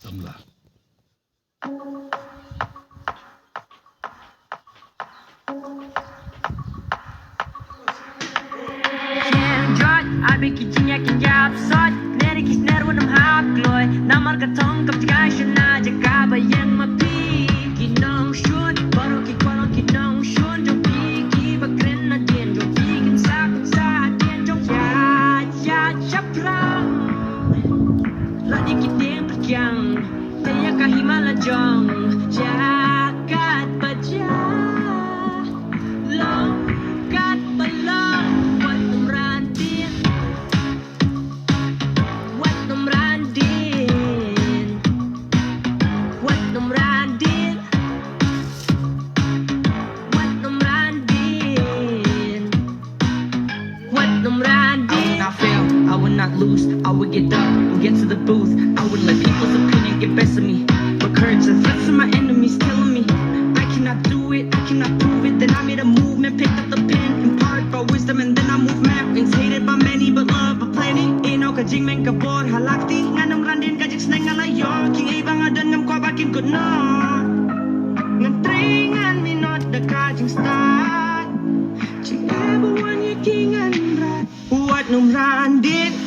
สำหรับI be kitchen yakin yap sot nere kis ner wonam hak loy namar ka thong kap jga shna jaka ba yang ma pi ki nong shun baro ki kwalon ki nong shun jo pi ki ba kren na dien jo pi kin sa dien jo ya chaprang la di ki dien kyang te ya ka himala jong ya kat ba ja long kat ba long wat nam ran dien wat nam ran dien wat nam ran dien wat nam ran dien wat nam ran dien I would not fail, I would not lose, I would get up and get to the booth. I would let people's opinion get best of me. But courage and threats from my enemies telling me I cannot do it, I cannot prove it. Then I made a movement, picked up the pen, imparted by wisdom, and then I moved mountains. Hated by many, but loved by plenty. Ino ka jing men ka bor halakti. Nganong randin ka jik sneng alayo. King ay bang adan ngam kwa bakin ko no. Ngan tringan mi not the ka jing start. Ching ever one ye king and rat. What num randin.